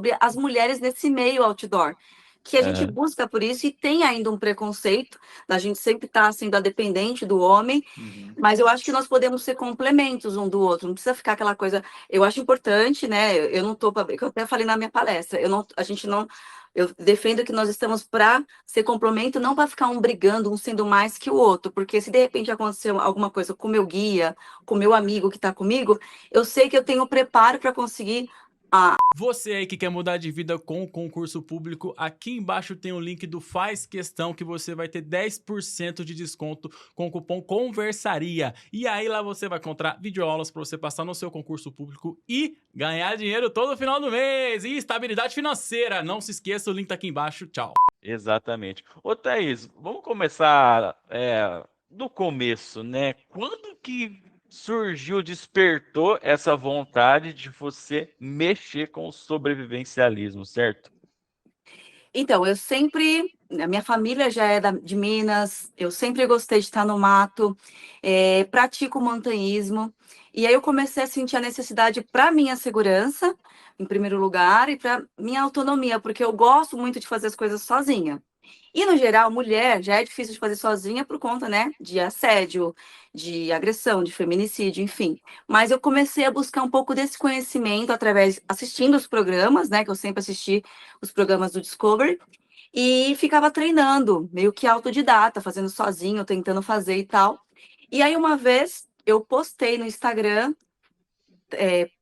sobre as mulheres nesse meio outdoor. Que a gente Aham. busca por isso e tem ainda um preconceito da gente sempre estar sendo a dependente do homem, Uhum. mas eu acho que nós podemos ser complementos um do outro, não precisa ficar aquela coisa. Eu acho importante, né? Eu não estou para. Eu até falei na minha palestra, eu não, a gente não. Eu defendo que nós estamos para ser complemento, não para ficar um brigando, um sendo mais que o outro, porque se de repente acontecer alguma coisa com o meu guia, com o meu amigo que está comigo, eu sei que eu tenho preparo para conseguir. Você aí que quer mudar de vida com o concurso público, aqui embaixo tem o link do Faz Questão que você vai ter 10% de desconto com o cupom CONVERSARIA. E aí lá você vai encontrar videoaulas para você passar no seu concurso público e ganhar dinheiro todo final do mês. E estabilidade financeira. Não se esqueça, o link tá aqui embaixo. Tchau. Exatamente. Ô Thaís, vamos começar do começo, né? Quando que surgiu, despertou essa vontade de você mexer com o sobrevivencialismo, certo? Então, eu sempre, a minha família já é de Minas, eu sempre gostei de estar no mato, pratico montanhismo, e aí eu comecei a sentir a necessidade para minha segurança, em primeiro lugar, e para minha autonomia, porque eu gosto muito de fazer as coisas sozinha. E, no geral, mulher já é difícil de fazer sozinha por conta, né, de assédio, de agressão, de feminicídio, enfim. Mas eu comecei a buscar um pouco desse conhecimento através, assistindo os programas, né, que eu sempre assisti os programas do Discovery, e ficava treinando, meio que autodidata, fazendo sozinho, tentando fazer e tal. E aí, uma vez, eu postei no Instagram,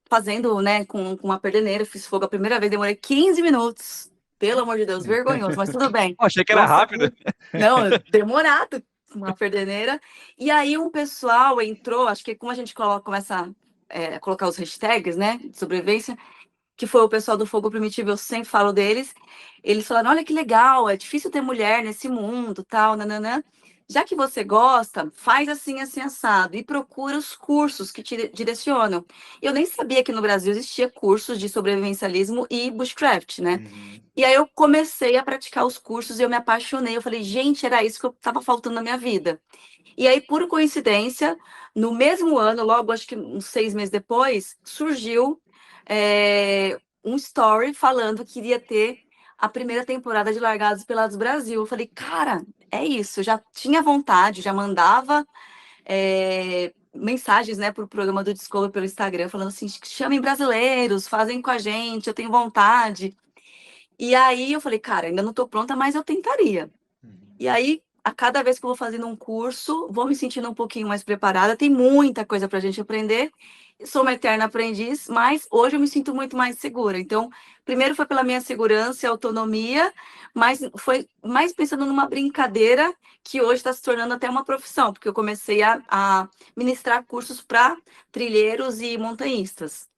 fazendo, né, com uma perdeneira, fiz fogo a primeira vez, demorei 15 minutos. Pelo amor de Deus, vergonhoso, mas tudo bem. Achei que era rápido. Consegui. Não, demorado, uma perdeneira. E aí um pessoal entrou, acho que como a gente começa a colocar os hashtags, né, de sobrevivência, que foi o pessoal do Fogo Primitivo, eu sempre falo deles, eles falaram, olha que legal, é difícil ter mulher nesse mundo, tal, nananã. Já que você gosta, faz assim, assim, assado, e procura os cursos que te direcionam. Eu nem sabia que no Brasil existia cursos de sobrevivencialismo e bushcraft, né? Uhum. E aí eu comecei a praticar os cursos e eu me apaixonei. Eu falei, gente, era isso que eu estava faltando na minha vida. E aí, por coincidência, no mesmo ano, logo acho que uns 6 meses depois, surgiu um story falando que iria ter a primeira temporada de Largados e Pelados Brasil. Eu falei, cara, é isso. Eu já tinha vontade, já mandava mensagens, né, para o programa do Discovery pelo Instagram, falando assim, chamem brasileiros, fazem com a gente, eu tenho vontade. E aí eu falei, cara, ainda não estou pronta, mas eu tentaria. Uhum. E aí, a cada vez que eu vou fazendo um curso, vou me sentindo um pouquinho mais preparada. Tem muita coisa para a gente aprender. Sou uma eterna aprendiz, mas hoje eu me sinto muito mais segura. Então, primeiro foi pela minha segurança e autonomia, mas foi mais pensando numa brincadeira que hoje está se tornando até uma profissão, porque eu comecei a ministrar cursos para trilheiros e montanhistas,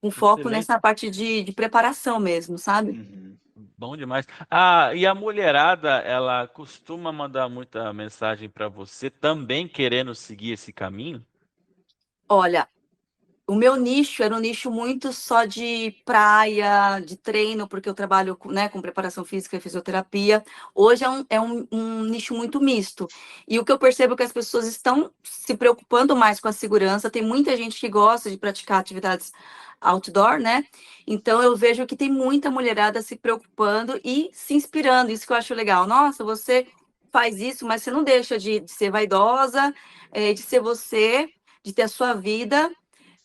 com foco Excelente. nessa parte de preparação mesmo, sabe? Uhum. Bom demais. Ah, e a mulherada, ela costuma mandar muita mensagem para você também querendo seguir esse caminho? Olha, o meu nicho era um nicho muito só de praia, de treino, porque eu trabalho né, com preparação física e fisioterapia. Hoje é um nicho muito misto. E o que eu percebo é que as pessoas estão se preocupando mais com a segurança. Tem muita gente que gosta de praticar atividades outdoor, né? Então eu vejo que tem muita mulherada se preocupando e se inspirando. Isso que eu acho legal. Nossa, você faz isso, mas você não deixa de ser vaidosa, de ser você, de ter a sua vida,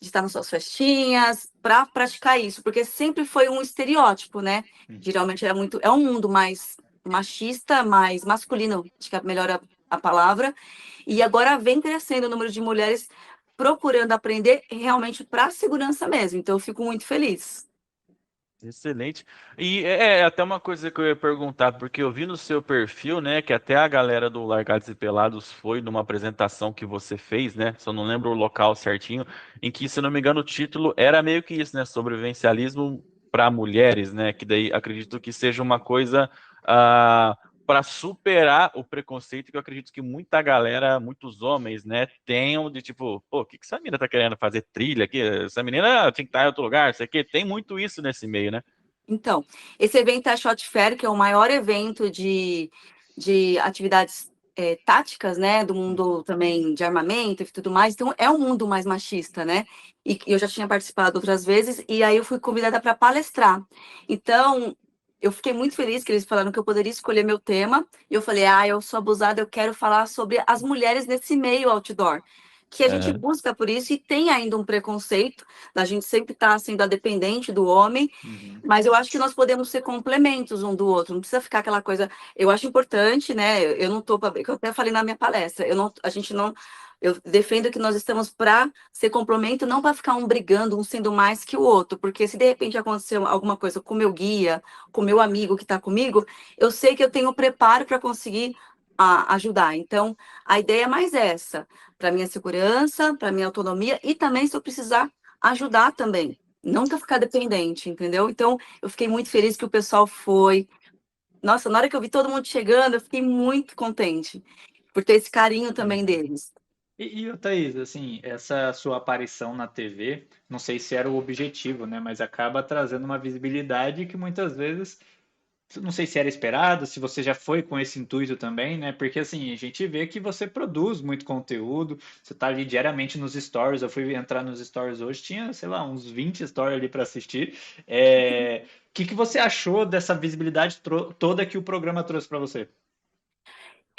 de estar nas suas festinhas, para praticar isso, porque sempre foi um estereótipo, né? Geralmente é um mundo mais machista, mais masculino, acho que é melhor a palavra, e agora vem crescendo o número de mulheres procurando aprender realmente para a segurança mesmo, então eu fico muito feliz. Excelente. E é até uma coisa que eu ia perguntar, porque eu vi no seu perfil, né, que até a galera do Largados e Pelados foi numa apresentação que você fez, né? Só não lembro o local certinho, em que, se não me engano, o título era meio que isso, né? Sobrevivencialismo para mulheres, né? Que daí acredito que seja uma coisa para superar o preconceito que eu acredito que muita galera, muitos homens, né, tenham de tipo, pô, o que essa menina tá querendo fazer trilha aqui? Essa menina tinha que estar em outro lugar, isso aqui. Tem muito isso nesse meio, né? Então, esse evento é a Shot Fair, que é o maior evento de atividades táticas, né, do mundo também de armamento e tudo mais, então é um mundo mais machista, né? E eu já tinha participado outras vezes, e aí eu fui convidada para palestrar. Então, eu fiquei muito feliz que eles falaram que eu poderia escolher meu tema, e eu falei, eu sou abusada, eu quero falar sobre as mulheres nesse meio outdoor, que a gente busca por isso, e tem ainda um preconceito, da gente sempre estar sendo a dependente do homem, mas eu acho que nós podemos ser complementos um do outro, não precisa ficar aquela coisa. Eu acho importante, né? Eu não estou para brigar, eu até falei na minha palestra, a gente não. Eu defendo que nós estamos para ser complemento, não para ficar um brigando, um sendo mais que o outro, porque se de repente acontecer alguma coisa com o meu guia, com o meu amigo que está comigo, eu sei que eu tenho preparo para conseguir ajudar. Então, a ideia é mais essa, para minha segurança, para minha autonomia, e também se eu precisar ajudar também, nunca ficar dependente, entendeu? Então, eu fiquei muito feliz que o pessoal foi. Nossa, na hora que eu vi todo mundo chegando, eu fiquei muito contente por ter esse carinho também deles. E Thaís, assim, essa sua aparição na TV, não sei se era o objetivo, né? Mas acaba trazendo uma visibilidade que muitas vezes, não sei se era esperado, se você já foi com esse intuito também, né? Porque assim, a gente vê que você produz muito conteúdo, você tá ali diariamente nos stories. Eu fui entrar nos stories hoje, tinha, sei lá, uns 20 stories ali para assistir. O que que você achou dessa visibilidade toda que o programa trouxe para você?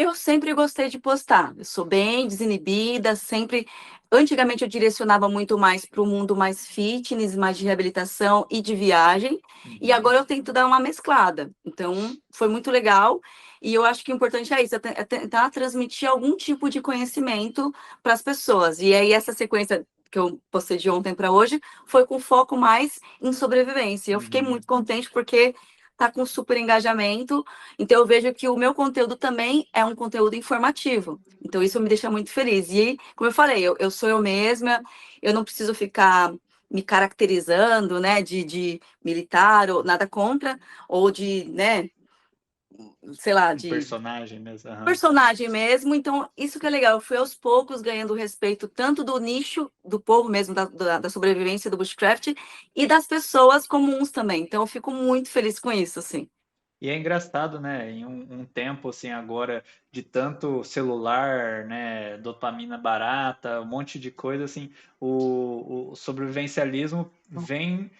Eu sempre gostei de postar. Eu sou bem desinibida, sempre. Antigamente eu direcionava muito mais para o mundo mais fitness, mais de reabilitação e de viagem. E agora eu tento dar uma mesclada. Então, foi muito legal. E eu acho que o importante é isso, é tentar transmitir algum tipo de conhecimento para as pessoas. E aí, essa sequência que eu postei de ontem para hoje foi com foco mais em sobrevivência. Eu fiquei muito contente porque tá com super engajamento. Então, eu vejo que o meu conteúdo também é um conteúdo informativo. Então, isso me deixa muito feliz. E, como eu falei, eu sou eu mesma, eu não preciso ficar me caracterizando, né, de militar, ou nada contra, ou de, né, sei lá, Um de personagem mesmo. Aham. personagem mesmo. Então, isso que é legal. Eu fui aos poucos ganhando respeito tanto do nicho, do povo mesmo, da sobrevivência do bushcraft, e das pessoas comuns também. Então, eu fico muito feliz com isso, assim. E é engraçado, né? Em um tempo assim agora de tanto celular, né? Dopamina barata, um monte de coisa assim, o sobrevivencialismo vem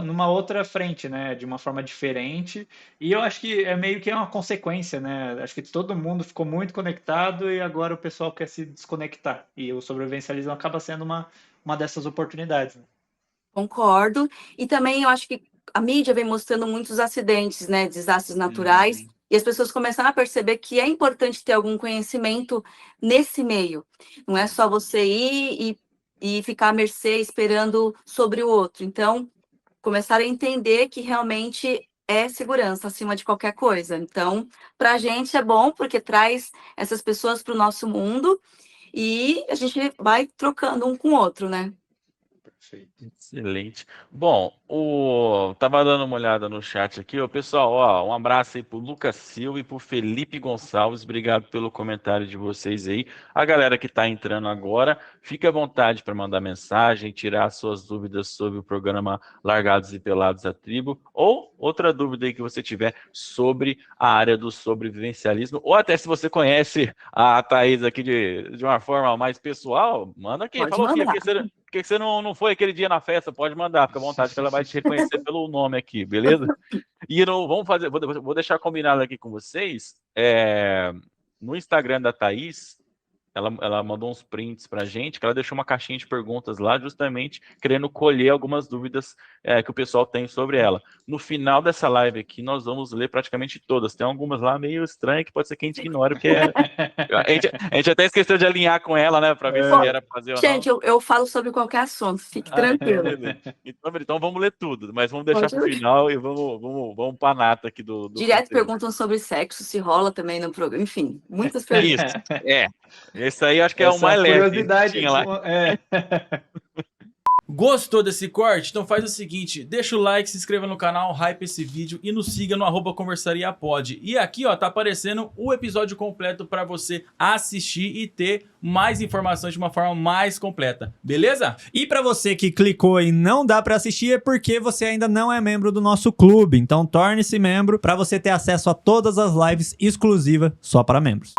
numa outra frente, né? De uma forma diferente. E eu acho que é meio que uma consequência, né? Acho que todo mundo ficou muito conectado e agora o pessoal quer se desconectar. E o sobrevivencialismo acaba sendo uma dessas oportunidades, né? Concordo. E também eu acho que a mídia vem mostrando muitos acidentes, né, desastres naturais, Uhum. e as pessoas começaram a perceber que é importante ter algum conhecimento nesse meio. Não é só você ir e ficar à mercê esperando sobre o outro. Então, começaram a entender que realmente é segurança acima de qualquer coisa. Então, para a gente é bom porque traz essas pessoas para o nosso mundo e a gente vai trocando um com o outro, né? Perfeito. Excelente. Bom, tava dando uma olhada no chat aqui, ó, pessoal, ó, um abraço aí pro Lucas Silva e pro Felipe Gonçalves, obrigado pelo comentário de vocês aí. A galera que tá entrando agora, fique à vontade para mandar mensagem, tirar suas dúvidas sobre o programa Largados e Pelados da Tribo, ou outra dúvida aí que você tiver sobre a área do sobrevivencialismo, ou até se você conhece a Thaís aqui de uma forma mais pessoal, manda aqui, Pode falou aqui, mandar. por que você não foi aquele dia na festa? Pode mandar, fica à vontade, que ela vai te reconhecer pelo nome aqui, beleza? E não, vamos fazer, vou deixar combinado aqui com vocês. No Instagram da Thaís, ela mandou uns prints pra gente, que ela deixou uma caixinha de perguntas lá, justamente querendo colher algumas dúvidas que o pessoal tem sobre ela. No final dessa live aqui, nós vamos ler praticamente todas. Tem algumas lá meio estranhas que pode ser que a gente ignore, porque a gente até esqueceu de alinhar com ela, né, para ver se Pô, era pra fazer ou não. gente, eu falo sobre qualquer assunto, fique Então, tranquilo. beleza. Então vamos ler tudo, mas vamos deixar Pode para o ler. final e vamos para a nata aqui do Direto conteúdo. perguntam sobre sexo, se rola também no programa, enfim, muitas Isso, perguntas. esse aí acho que é o Essa mais leve que curiosidade. tinha lá. Gostou desse corte? Então faz o seguinte, deixa o like, se inscreva no canal, hype esse vídeo e nos siga no @conversariapod. E aqui, ó, tá aparecendo o episódio completo para você assistir e ter mais informações de uma forma mais completa, beleza? E pra você que clicou e não dá pra assistir é porque você ainda não é membro do nosso clube. Então torne-se membro pra você ter acesso a todas as lives exclusivas só para membros.